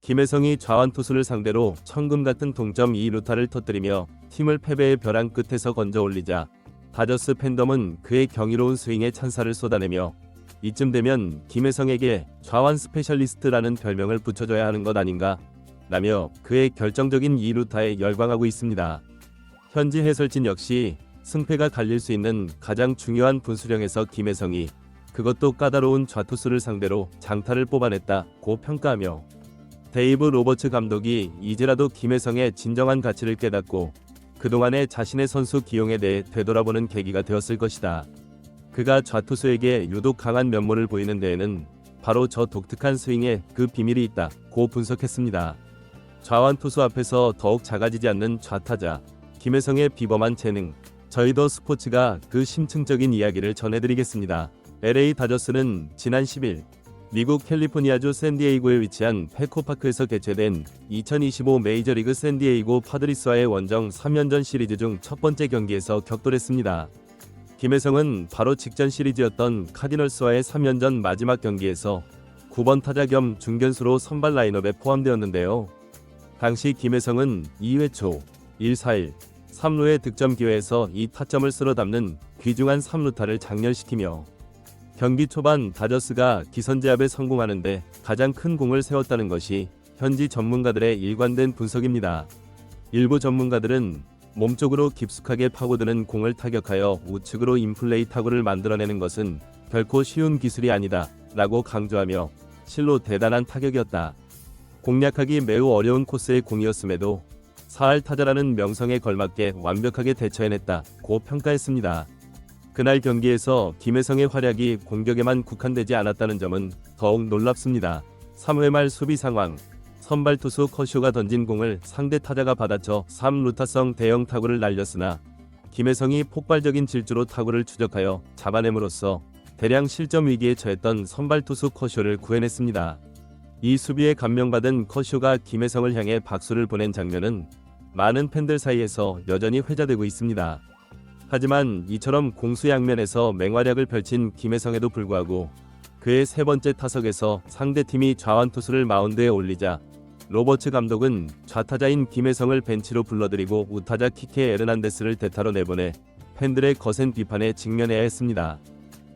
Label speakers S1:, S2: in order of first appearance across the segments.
S1: 김혜성이 좌완 투수를 상대로 천금 같은 동점 2루타를 터뜨리며 팀을 패배의 벼랑 끝에서 건져 올리자 다저스 팬덤은 그의 경이로운 스윙에 찬사를 쏟아내며 이쯤 되면 김혜성에게 좌완 스페셜리스트라는 별명을 붙여줘야 하는 것 아닌가 라며 그의 결정적인 2루타에 열광하고 있습니다. 현지 해설진 역시 승패가 갈릴 수 있는 가장 중요한 분수령에서 김혜성이 그것도 까다로운 좌투수를 상대로 장타를 뽑아냈다고 평가하며 데이브 로버츠 감독이 이제라도 김혜성의 진정한 가치를 깨닫고 그동안의 자신의 선수 기용에 대해 되돌아보는 계기가 되었을 것이다. 그가 좌투수에게 유독 강한 면모를 보이는 데에는 바로 저 독특한 스윙에 그 비밀이 있다고 분석했습니다. 좌완 투수 앞에서 더욱 작아지지 않는 좌타자 김혜성의 비범한 재능, 저희더 스포츠가 그 심층적인 이야기를 전해드리겠습니다. LA 다저스는 지난 10일 미국 캘리포니아주 샌디에이고에 위치한 페코파크에서 개최된 2025 메이저리그 샌디에이고 파드리스와의 원정 3연전 시리즈 중 첫 번째 경기에서 격돌했습니다. 김혜성은 바로 직전 시리즈였던 카디널스와의 3연전 마지막 경기에서 9번 타자 겸 중견수로 선발 라인업에 포함되었는데요. 당시 김혜성은 2회 초 1-4-1 3루의 득점 기회에서 이 타점을 쓸어 담는 귀중한 3루타를 장렬시키며 경기 초반 다저스가 기선제압에 성공하는데 가장 큰 공을 세웠다는 것이 현지 전문가들의 일관된 분석입니다. 일부 전문가들은 몸쪽으로 깊숙하게 파고드는 공을 타격하여 우측으로 인플레이 타구를 만들어내는 것은 결코 쉬운 기술이 아니다 라고 강조하며 실로 대단한 타격이었다. 공략하기 매우 어려운 코스의 공이었음에도 4할 타자라는 명성에 걸맞게 완벽하게 대처해냈다고 평가했습니다. 그날 경기에서 김혜성의 활약이 공격에만 국한되지 않았다는 점은 더욱 놀랍습니다. 3회 말 수비 상황, 선발 투수 커쇼가 던진 공을 상대 타자가 받아쳐 3루타성 대형 타구를 날렸으나 김혜성이 폭발적인 질주로 타구를 추적하여 잡아냄으로써 대량 실점 위기에 처했던 선발 투수 커쇼를 구해냈습니다. 이 수비에 감명받은 커쇼가 김혜성을 향해 박수를 보낸 장면은 많은 팬들 사이에서 여전히 회자되고 있습니다. 하지만 이처럼 공수양면에서 맹활약을 펼친 김혜성에도 불구하고 그의 세 번째 타석에서 상대팀이 좌완 투수를 마운드에 올리자 로버츠 감독은 좌타자인 김혜성을 벤치로 불러들이고 우타자 키케 에르난데스를 대타로 내보내 팬들의 거센 비판에 직면해야 했습니다.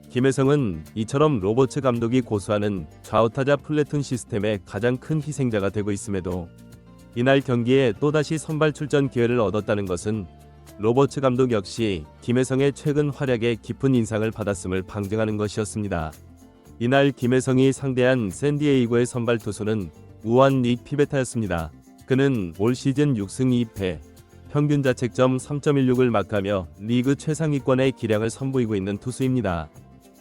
S1: 김혜성은 이처럼 로버츠 감독이 고수하는 좌우타자 플래툰 시스템의 가장 큰 희생자가 되고 있음에도 이날 경기에 또다시 선발 출전 기회를 얻었다는 것은 로버츠 감독 역시 김혜성의 최근 활약에 깊은 인상을 받았음을 방증하는 것이었습니다. 이날 김혜성이 상대한 샌디에이고의 선발 투수는 우완 닉 피베타였습니다. 그는 올 시즌 6승 2패, 평균 자책점 3.16을 마크하며 리그 최상위권의 기량을 선보이고 있는 투수입니다.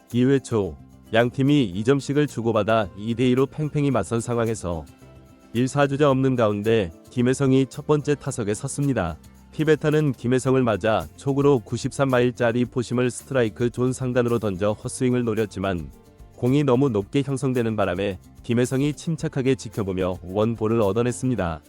S1: 2회 초 양팀이 2점씩을 주고받아 2대2로 팽팽히 맞선 상황에서 1사주자 없는 가운데 김혜성이 첫 번째 타석에 섰습니다. 피베타는 김혜성을 맞아 촉으로 93마일짜리 포심을 스트라이크 존 상단으로 던져 헛스윙을 노렸지만 공이 너무 높게 형성되는 바람에 김혜성이 침착하게 지켜보며 원볼을 얻어냈습니다.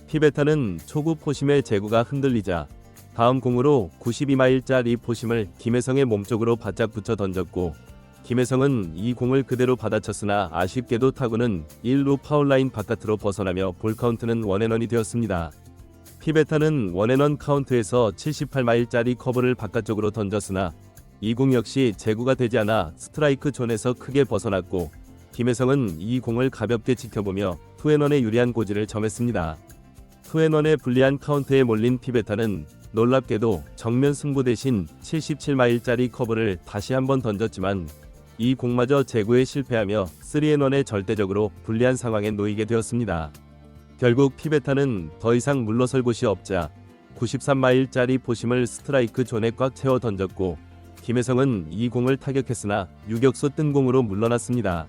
S1: 피베타는 초구 포심의 제구가 흔들리자 다음 공으로 92마일짜리 포심을 김혜성의 몸쪽으로 바짝 붙여 던졌고 김혜성은 이 공을 그대로 받아쳤으나 아쉽게도 타구는 1루 파울라인 바깥으로 벗어나며 볼카운트는 원앤원이 되었습니다. 피베타는 원앤원 카운트에서 78마일짜리 커브를 바깥쪽으로 던졌으나 이 공 역시 제구가 되지 않아 스트라이크 존에서 크게 벗어났고 김혜성은 이 공을 가볍게 지켜보며 투앤원의 유리한 고지를 점했습니다. 투앤원의 불리한 카운트에 몰린 피베타는 놀랍게도 정면 승부 대신 77마일짜리 커브를 다시 한번 던졌지만 이 공마저 제구에 실패하며 3&1에 절대적으로 불리한 상황에 놓이게 되었습니다. 결국 피베타는 더 이상 물러설 곳이 없자 93마일짜리 포심을 스트라이크 존에 꽉 채워 던졌고 김혜성은 이 공을 타격했으나 유격수 뜬 공으로 물러났습니다.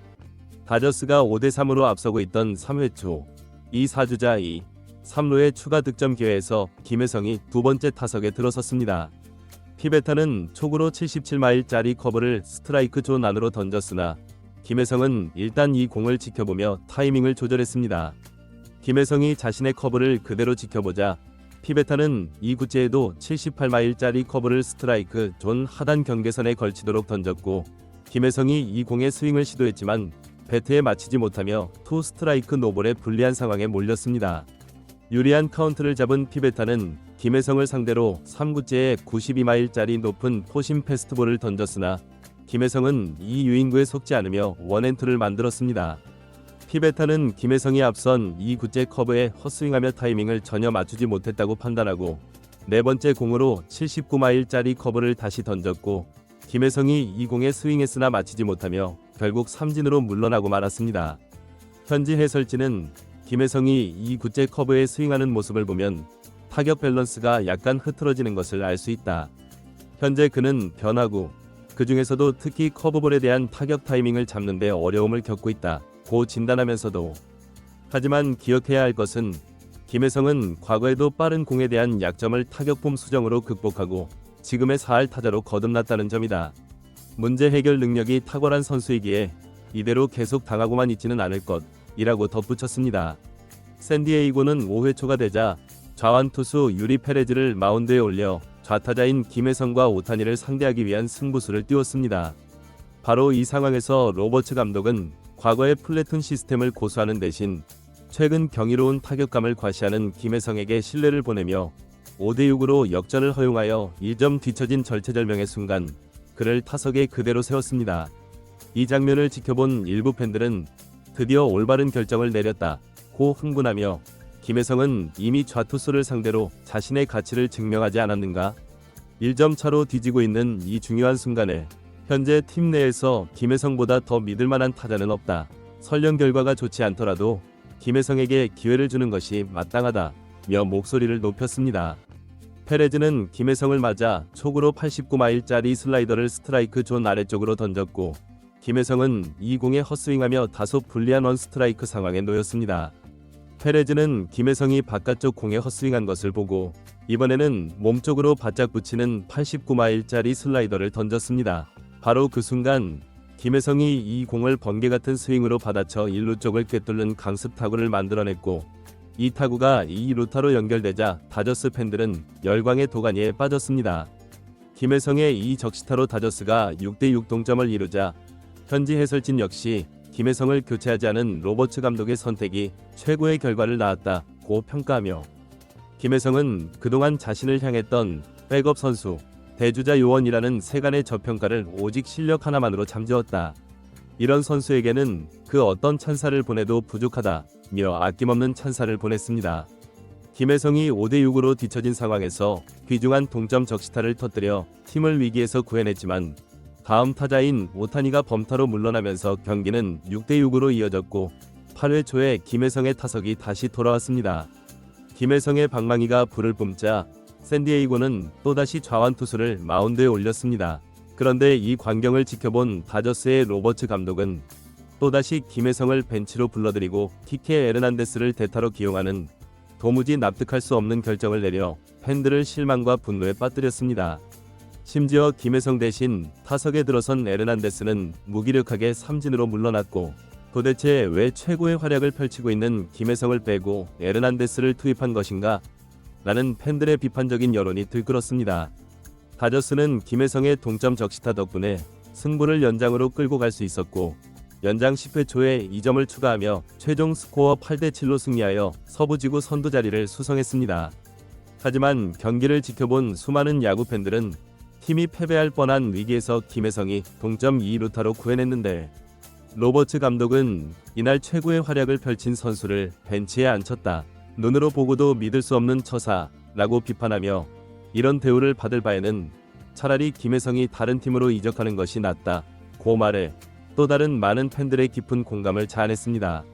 S1: 다저스가 5대3으로 앞서고 있던 3회 초 2사주자 2, 3루의 추가 득점 기회에서 김혜성이 두 번째 타석에 들어섰습니다. 피베타는 촉으로 77마일짜리 커브를 스트라이크 존 안으로 던졌으나 김혜성은 일단 이 공을 지켜보며 타이밍을 조절했습니다. 김혜성이 자신의 커브를 그대로 지켜보자 피베타는 이 구째에도 78마일짜리 커브를 스트라이크 존 하단 경계선에 걸치도록 던졌고 김혜성이 이 공의 스윙을 시도했지만 배트에 맞히지 못하며 투 스트라이크 노볼에 불리한 상황에 몰렸습니다. 유리한 카운트를 잡은 피베타는 김혜성을 상대로 3구째에 92마일짜리 높은 포심 패스트볼을 던졌으나 김혜성은 이 유인구에 속지 않으며 원앤투를 만들었습니다. 피베타는 김혜성이 앞선 2구째 커브에 헛스윙하며 타이밍을 전혀 맞추지 못했다고 판단하고 네 번째 공으로 79마일짜리 커브를 다시 던졌고 김혜성이 이 공에 스윙했으나 맞히지 못하며 결국 삼진으로 물러나고 말았습니다. 현지 해설진은 김혜성이 2구째 커브에 스윙하는 모습을 보면 타격 밸런스가 약간 흐트러지는 것을 알 수 있다. 현재 그는 변화구, 그 중에서도 특히 커브볼에 대한 타격 타이밍을 잡는 데 어려움을 겪고 있다 고 진단하면서도 하지만 기억해야 할 것은 김혜성은 과거에도 빠른 공에 대한 약점을 타격폼 수정으로 극복하고 지금의 4할 타자로 거듭났다는 점이다. 문제 해결 능력이 탁월한 선수이기에 이대로 계속 당하고만 있지는 않을 것이라고 덧붙였습니다. 샌디에이고는 5회 초가 되자 좌완 투수 유리 페레즈를 마운드에 올려 좌타자인 김혜성과 오타니를 상대하기 위한 승부수를 띄웠습니다. 바로 이 상황에서 로버츠 감독은 과거의 플래툰 시스템을 고수하는 대신 최근 경이로운 타격감을 과시하는 김혜성에게 신뢰를 보내며 5대6으로 역전을 허용하여 1점 뒤처진 절체절명의 순간 그를 타석에 그대로 세웠습니다. 이 장면을 지켜본 일부 팬들은 드디어 올바른 결정을 내렸다고 흥분하며 김혜성은 이미 좌투수를 상대로 자신의 가치를 증명하지 않았는가? 1점 차로 뒤지고 있는 이 중요한 순간에 현재 팀 내에서 김혜성보다 더 믿을만한 타자는 없다. 설령 결과가 좋지 않더라도 김혜성에게 기회를 주는 것이 마땅하다며 목소리를 높였습니다. 페레즈는 김혜성을 맞아 촉으로 89마일짜리 슬라이더를 스트라이크 존 아래쪽으로 던졌고 김혜성은 이 공에 헛스윙하며 다소 불리한 원스트라이크 상황에 놓였습니다. 페레즈는 김혜성이 바깥쪽 공에 헛스윙한 것을 보고 이번에는 몸쪽으로 바짝 붙이는 89마일짜리 슬라이더를 던졌습니다. 바로 그 순간 김혜성이 이 공을 번개 같은 스윙으로 받아쳐 1루 쪽을 꿰뚫는 강습 타구를 만들어냈고 이 타구가 2루타로 연결되자 다저스 팬들은 열광의 도가니에 빠졌습니다. 김혜성의 이 적시타로 다저스가 6대6 동점을 이루자 현지 해설진 역시 김혜성을 교체하지 않은 로버츠 감독의 선택이 최고의 결과를 낳았다고 평가하며 김혜성은 그동안 자신을 향했던 백업 선수, 대주자 요원이라는 세간의 저평가를 오직 실력 하나만으로 잠재웠다. 이런 선수에게는 그 어떤 찬사를 보내도 부족하다며 아낌없는 찬사를 보냈습니다. 김혜성이 5대6으로 뒤처진 상황에서 귀중한 동점 적시타를 터뜨려 팀을 위기에서 구해냈지만 다음 타자인 오타니가 범타로 물러나면서 경기는 6대6으로 이어졌고 8회 초에 김혜성의 타석이 다시 돌아왔습니다. 김혜성의 방망이가 불을 뿜자 샌디에이고는 또다시 좌완 투수를 마운드에 올렸습니다. 그런데 이 광경을 지켜본 다저스의 로버츠 감독은 또다시 김혜성을 벤치로 불러들이고 키케 에르난데스를 대타로 기용하는 도무지 납득할 수 없는 결정을 내려 팬들을 실망과 분노에 빠뜨렸습니다. 심지어 김혜성 대신 타석에 들어선 에르난데스는 무기력하게 삼진으로 물러났고 도대체 왜 최고의 활약을 펼치고 있는 김혜성을 빼고 에르난데스를 투입한 것인가? 라는 팬들의 비판적인 여론이 들끓었습니다. 다저스는 김혜성의 동점 적시타 덕분에 승부를 연장으로 끌고 갈 수 있었고 연장 10회 초에 2점을 추가하며 최종 스코어 8대7로 승리하여 서부지구 선두 자리를 수성했습니다. 하지만 경기를 지켜본 수많은 야구 팬들은 팀이 패배할 뻔한 위기에서 김혜성이 동점 2루타로 구해냈는데 로버츠 감독은 이날 최고의 활약을 펼친 선수를 벤치에 앉혔다. 눈으로 보고도 믿을 수 없는 처사라고 비판하며 이런 대우를 받을 바에는 차라리 김혜성이 다른 팀으로 이적하는 것이 낫다 고 말해 또 다른 많은 팬들의 깊은 공감을 자아냈습니다.